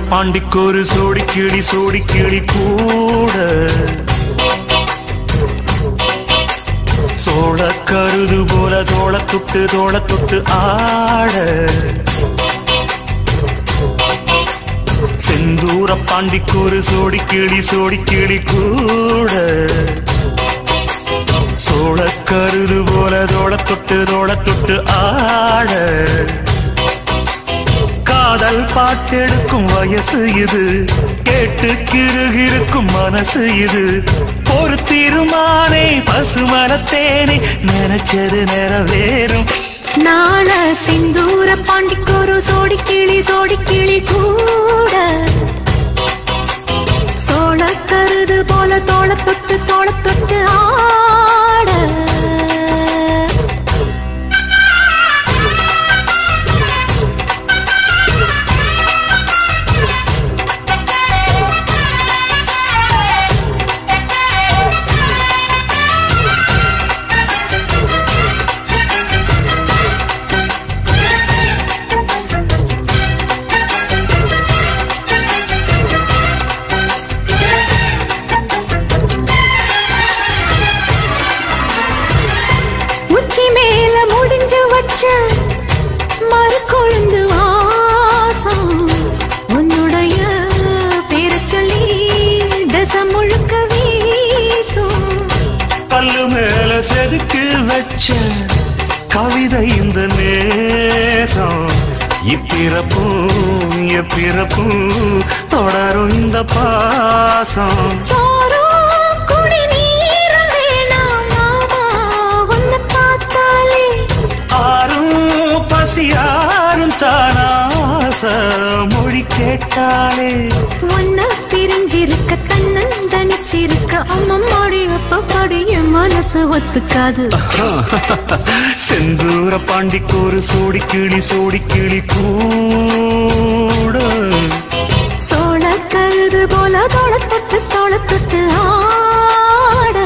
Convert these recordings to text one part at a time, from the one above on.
பாண்டிக்கொரு சோடி கிளி கூட சோழ கருது போல தோள தொட்டு ஆட செந்தூர பாண்டிக்கொரு சோடி கிளி கூட சோழ கருது போல தோள தொட்டு ஆட காதல் பாட்டெடுக்கும் வயசு இது கேட்டு கிருகிருக்கும் மனசு இது ஒரு தீர்மானே பசுமரத்தேனே நினைச்சது நிறைவேறும் நாள சிந்தூர பாண்டிக்கொரு சோடி கிளி கூட சோழ கருது போல தோள தொட்டு ஆட மறு கொழுந்து வாசம் உன்னுடைய பேர சொல்லி தசம் முழுக்க வீசும் பல்லு மேல செதுக்கு வச்ச கவிதை இந்த நேசம் இப்பிறப்பும் எப்பிறப்பும் தொடரும் இந்த பாசம் யாரும் தானாச மொழி கேட்டாலே ஒன்ன பிரிஞ்சிருக்க தன்னந்தனிச்சிருக்க அம்மம்மாடி அப்பப்பாடி என் மனசு ஒத்துக்காது செந்தூர பாண்டிக்கொரு சோடி கிளி கூட சோழ கருது போல தோள தொட்டு ஆட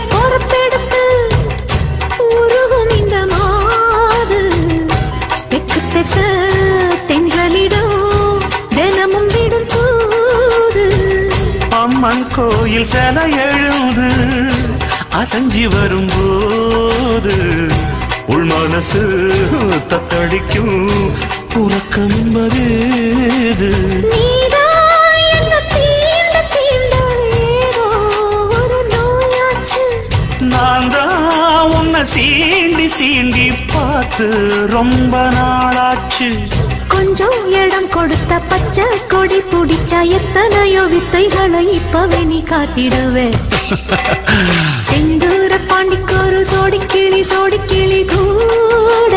பொறுப்பெடுத்து உருகும் இந்த மாது தெற்கு திச தென்றலிடும் தினமும் விடும் தூது அம்மன் கோயில் செல எழுது அசஞ்சி வரும்போது உள் மனசு தத்தடிக்கும் உறக்கம் என்பது நான் தான் உன்னை சீண்டி பார்த்து ரொம்ப நாளாச்சு கொஞ்சம் இடம் கொடுத்த பச்சை கொடி பிடிச்சா எத்தனையோ வித்தைகளை இப்பவே நீ காட்டிடுவே செந்தூர பாண்டிக்கொரு சோடி கிளி கூட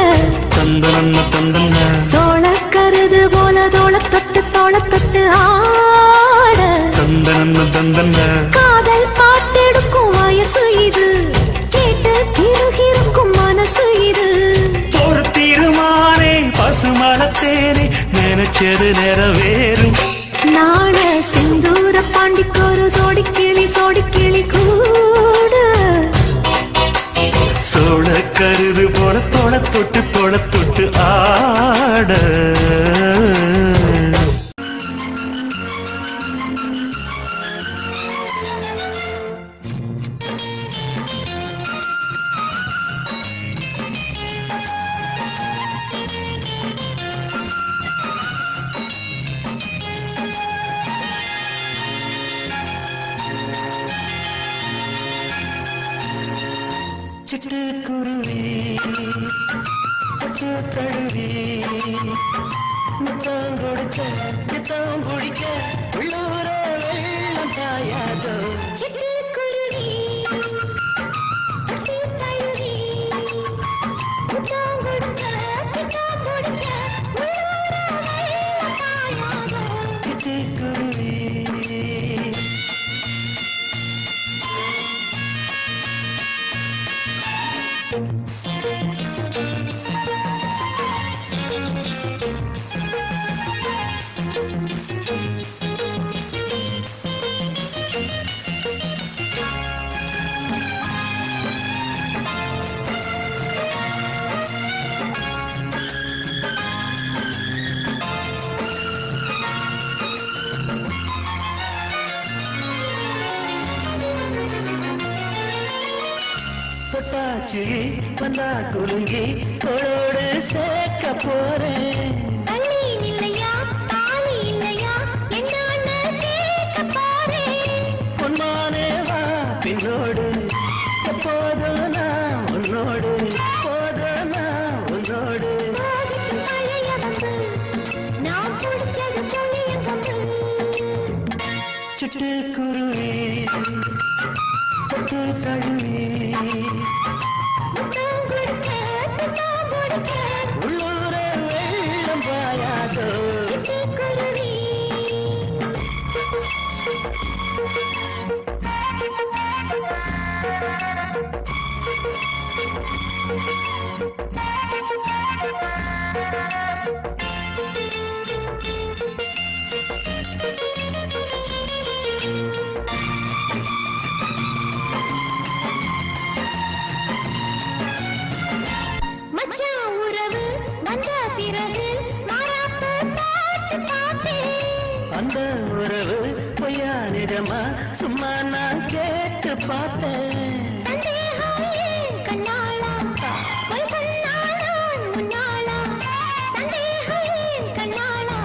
சோழ கருது போல தோள தொட்டு ஆட காதல் பாட்டெடுக்கும் வயசு இது கேட்டு கிருகிருக்கும் மனசு இது ஒரு தீர்மானே பசுமரத்தேனே நினைச்சது நிறைவேறும் நாள சிந்தூர பாண்டிக்கொரு சோடி கிளி கூட சோழ கருது போல தோள தொட்டு ஆட சிட்டுக்குருவி தொட்டு தழுவி முத்தம் கொடுக்க பித்தம் பிடிக்க உள்ளூர வெள்ளம் தாயாதோ சிட்டுக்குருவி தொட்டு தழுவி முத்தம் கொடுக்க பித்தம் பிடிக்க உள்ளூர வெள்ளம் தாயாதோ சிட்டுக்குருவி தொட்டாச்சி வந்தா குலுங்கி தோளோடு சேர்க்க போறேன் தள்ளி இல்லையா தாலி இல்லையா என்னன்னு கேட்க போறேன் பொன்மானே வா பின்னோடு எப்போதும் நான் உன்னோடு போதும் நான் உன்னோடு பழைய வந்து நான் பிடிச்சது புளிய கம்பு சிட்டுக்குருவி தொட்டு தழுவி முத்தம் கொடுக்க பித்தம் பிடிக்க உள்ளூர வெள்ளம் பாயாதோ சிட்டுக்குருவி மச்சான் உறவு வந்த பிறகு மாறாப்பு பாட்டு பார்த்தேன் அந்த உறவு பொய்யானிடமா சும்மா நான் கேட்டு பார்த்தேன் சந்தேகம் ஏன் கண்ணாளா பொய் சொன்னான் முன்னாளா சந்தேகம் ஏன் கண்ணாளா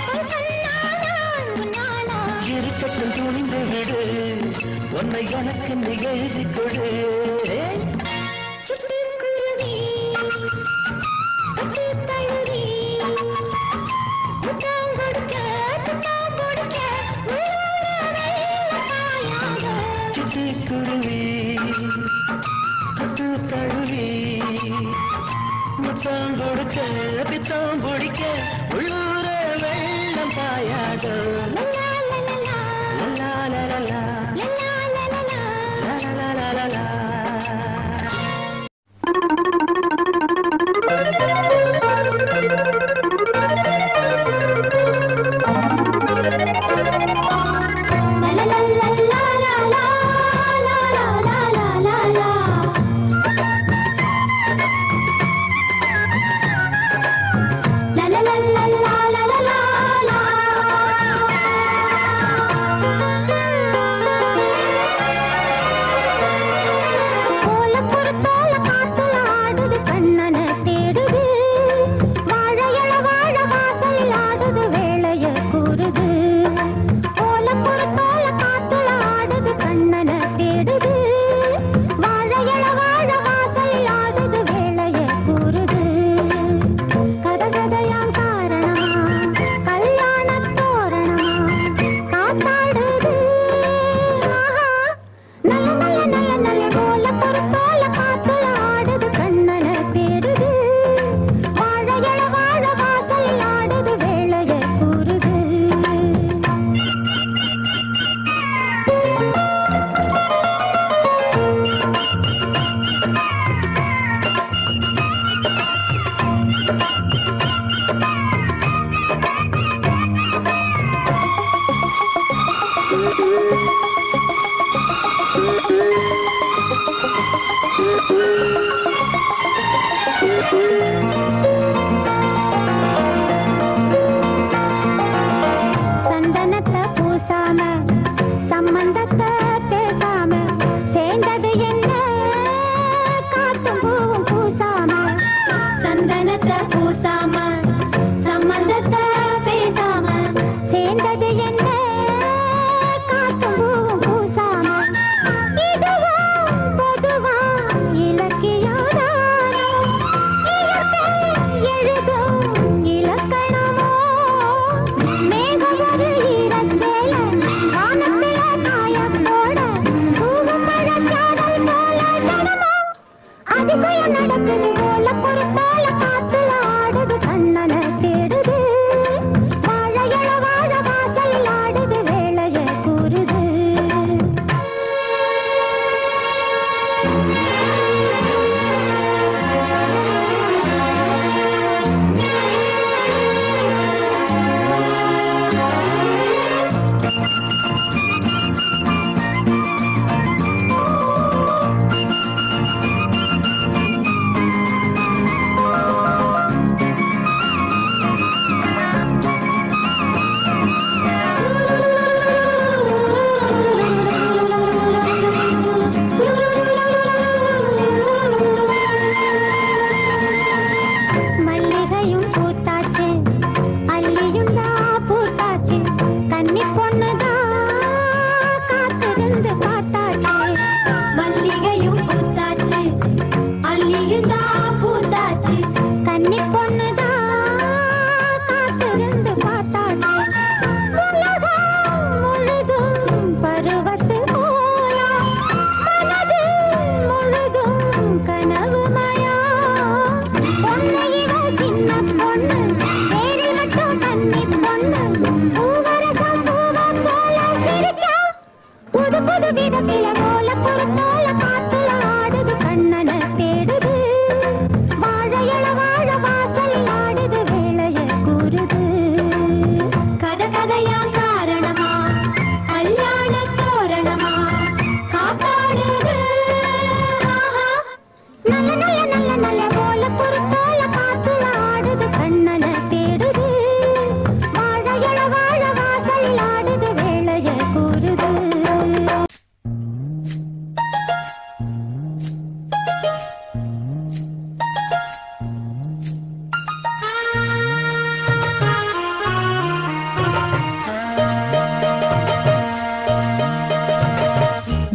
பொய் சொன்னான் முன்னாளா இருக்கட்டும் துணிந்து விடு உன்னை எனக்கு நீ எழுதி கொடு சிட்டுக்குருவி தொட்டு தழுவி முத்தம் கொடுக்க பித்தம் பிடிக்க உள்ளூர வெள்ளம் தாயாதோ சிட்டுக்குருவி தொட்டு தழுவி முத்தம் கொடுக்க பித்தம் பிடிக்க உள்ளூர வெள்ளம் பாயாதோ லலா லலலா லலா லலலா லலா லலலா லலா லலலா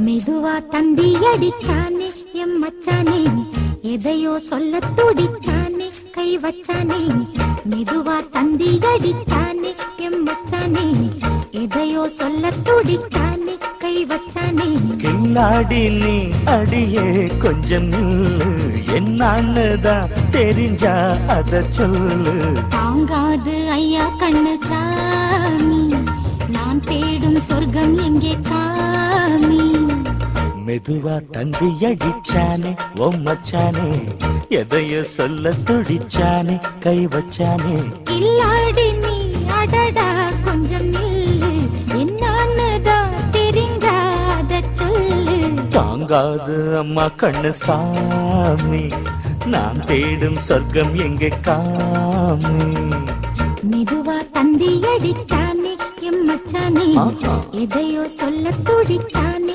மெதுவா தந்தி அடிச்சானே எம் மச்சானே, எதையோ சொல்ல துடிச்சானே கை வச்சானே. மெதுவா தந்தி அடிச்சானே எம் மச்சானே, எதையோ சொல்ல துடிச்சானே கை வச்சானே. கில்லாடி நீ அடியே கொஞ்சம் நில்லு, என்னான்னுதான் தெரிஞ்சா அத சொல்லு. தாங்காது ஐயா கண்ணசாமி, நான் தேடும் சொர்க்கம் எங்கே காமி. மெதுவா தந்தி அடிச்சானே ஓ மச்சானே, எதையோ சொல்ல துடிச்சானே கை வச்சானே. இல்லாடி நீ அடடா கொஞ்சம் நில்லு, என்னான்னுதான் தெரிஞ்சாத சொல்லு. தாங்காது அம்மா கண்ணு சாமி, நான் தேடும் சொர்க்கம் எங்கே காமி. மெதுவா தந்தி அடிச்சானே எம் மச்சானே, எதையோ சொல்ல துடிச்சானே.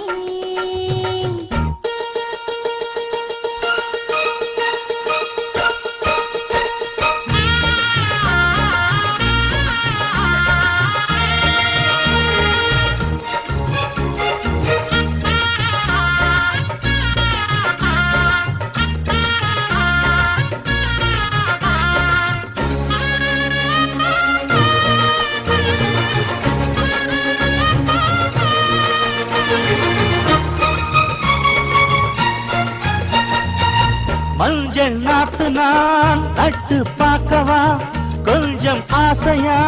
மஞ்சள் நாத்து நான் நட்டு பார்க்கவா, கொஞ்சம் ஆசையா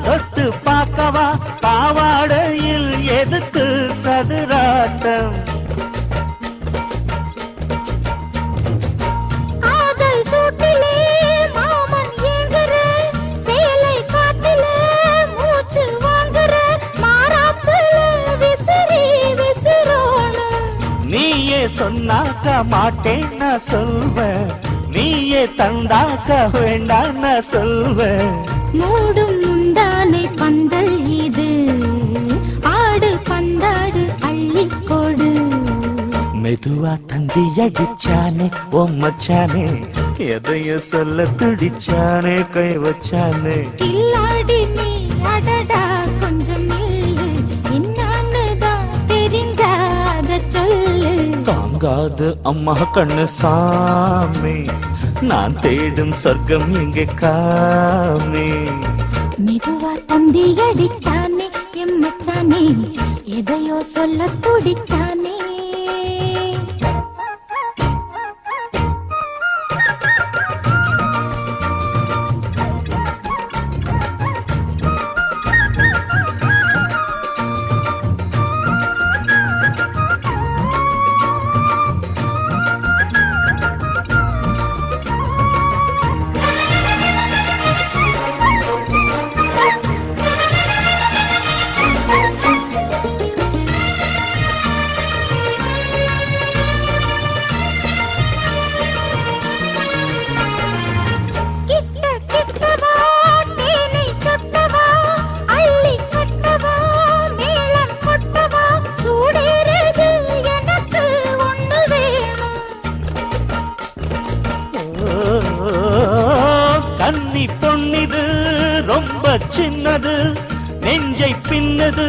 தொட்டு பார்க்கவா. பாவாடையில் எதுக்கு சதுராட்டம், காதல் சூட்டிலே மாமன் ஏங்குற, சேலை காட்டிலே மூச்சு வாங்குற, மாறாப்புல விசிறி விசிறோணும். நீயே சொன்னாக்க மாட்டேன் நான் சொல்வேன், நீயே தந்தாக்க வேண்டாம் நான் சொல்வேன். மூடும் முந்தானை பந்தல் இது, ஆடு பந்தாடு அள்ளிக்கோடு. மெதுவா தந்தி அடிச்சானே ஓ மச்சானே, எதையோ சொல்ல துடிச்சானே கை வச்சானே. இல்லாடி நீ அடடா கொஞ்சம் நில்லு, என்னான்னுதான் தெரிஞ்சாத சொல்லு. தாங்காது அம்மா கண்ணு சாமி, நான் தேடும் சொர்க்கம் எங்கே காமி. மெதுவா தந்தி அடிச்சானே எம் மச்சானே, எதையோ சொல்ல துடிச்சானே. கன்னி பொன்னிது ரொம்ப சின்னது, நெஞ்சை பின்னது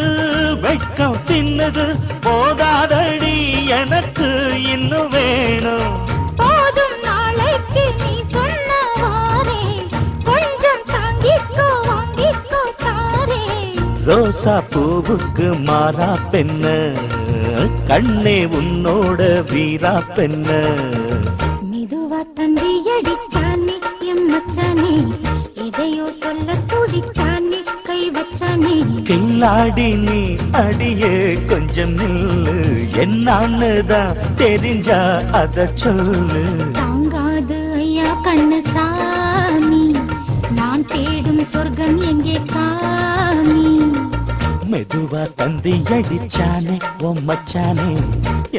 வெட்கம் தின்னது. போதாதடி எனக்கு இன்னும் வேணும். போதும் நாளைக்கு நீ சொன்னவாரே, கொஞ்சம் தாங்கிக்கோ வாங்கிக்கோ தாரே. ரோசா பூவுக்கு மாறா பெண்ண, கண்ணே உன்னோட வீரா பெண்ண. மெதுவா தந்தி அடிச்சானே எம் மச்சானே, எதையோ சொல்ல துடிச்சானே கை வச்சானே. கில்லாடி நீ அடியே கொஞ்சம் நில்லு, என்னான்னுதான் தெரிஞ்சா அத சொல்லு. தாங்காது ஐயா கண்ணசாமி, நான் தேடும் சொர்க்கம் எங்கே காமி. மெதுவா தந்தி அடிச்சானே ஓ மச்சானே,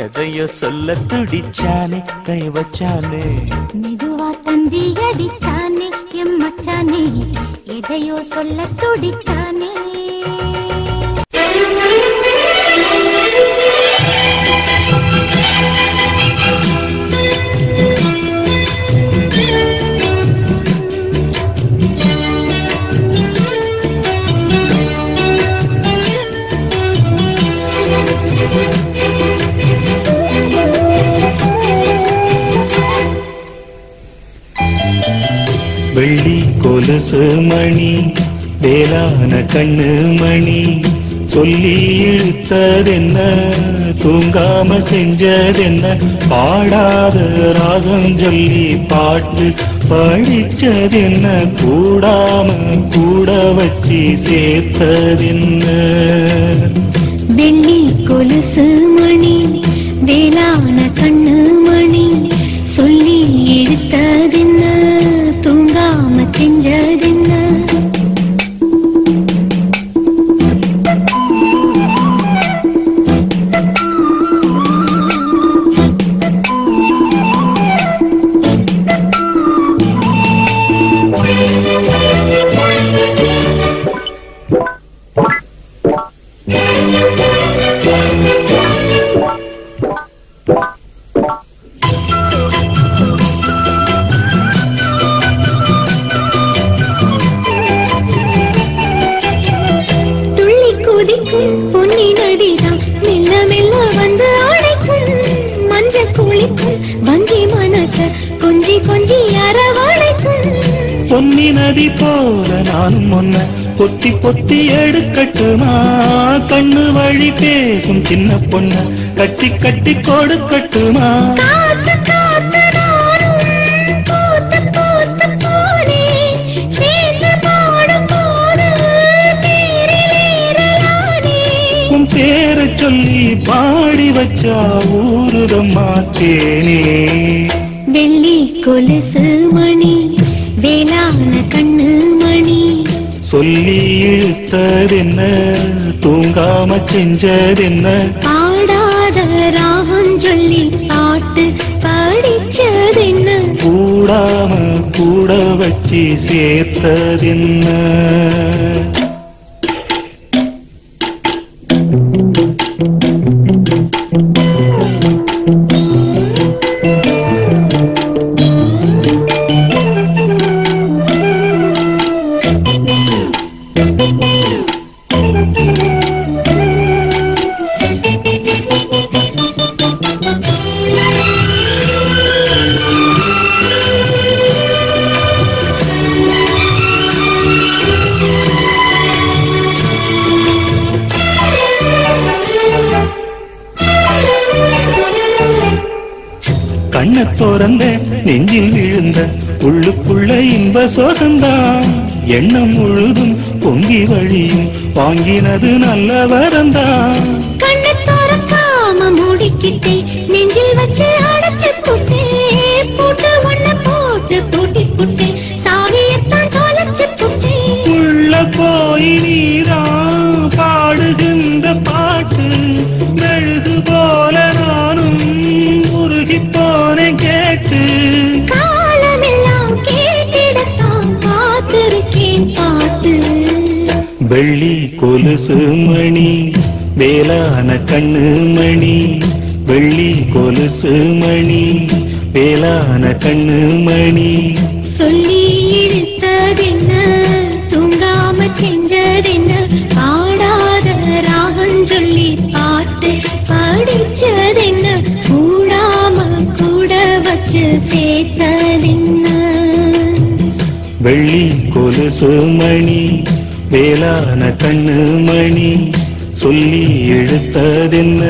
எதையோ சொல்ல துடிச்சானே கை வச்சானே. மெதுவா தந்தி அடிச்சானே எம் மச்சானே, எதையோ சொல்ல துடிச்சானே. வெள்ளி கொலுசு மணி வேளான கண்ணு மணி சொல்லி இழுத்ததென்ன தூங்காம செஞ்சதென்ன பாடாத ராகம் சொல்லி பாட்டு படிச்சதென்ன கூடாம கூட வச்சு சேர்த்ததென்ன வெள்ளி கொலுசு மணி வேளான கண்ணு மணி சொல்லி இழுத்ததென்ன தூங்காம செஞ்சதென்ன பொன்னி நதி போல நானும் ஒன்ன பொத்தி பொத்தி எடுக்கட்டுமா கண்ணு வழி பேசும் சின்ன பொண்ண கட்டி கட்டி கொடுக்கட்டுமா உன் பேரை சொல்லி பாடி வச்சா ஊருதம்மா தேனே வெள்ளி கொலுசு மணி வேளான கண்ணு மணி சொல்லி இழுத்ததென்ன தூங்காம செஞ்சதென்ன பாடாத ராகம் சொல்லி பாட்டு படிச்சதென்ன கூடாம கூட வச்சு சேர்த்ததென்ன கண்ண தோறந்த நெஞ்சில் விழுந்த உள்ளுக்குள்ள இன்ப சோகந்தான் எண்ணம் முழுதும் பொங்கி வழியும் வாங்கினது நல்ல வரந்தான் கண்ண தோறக்காம மூடிக்கிட்டே நெஞ்சில் வச்சு அடைச்சு போட்டே போட்டு ஒண்ணு போட்டு பூட்டி போட்டே சாவியத்தான் தொலைச்சு போட்டே உள்ள போய் நீதான் பாடுகின்ற பாட்டு மெழுகு போல நானும் உருகி போனேன் கேட்டு காலமெல்லாம் கேட்டிடத்தான் காத்திருக்கேன் பாட்டு வெள்ளி கொலுசு மணி வேளான கண்ணு மணி வெள்ளி கொலுசு மணி வேளான கண்ணு மணி சொல்லி இழுத்ததென்ன தூங்காம செஞ்சதென்ன பாடாத ராகம் சொல்லி பாட்டு படிச்சதென்ன கூடாம கூட வச்சு சேர்த்ததென்ன வெள்ளி கொலுசு மணி வேளான கண்ணு மணி சொல்லி இழுத்ததென்ன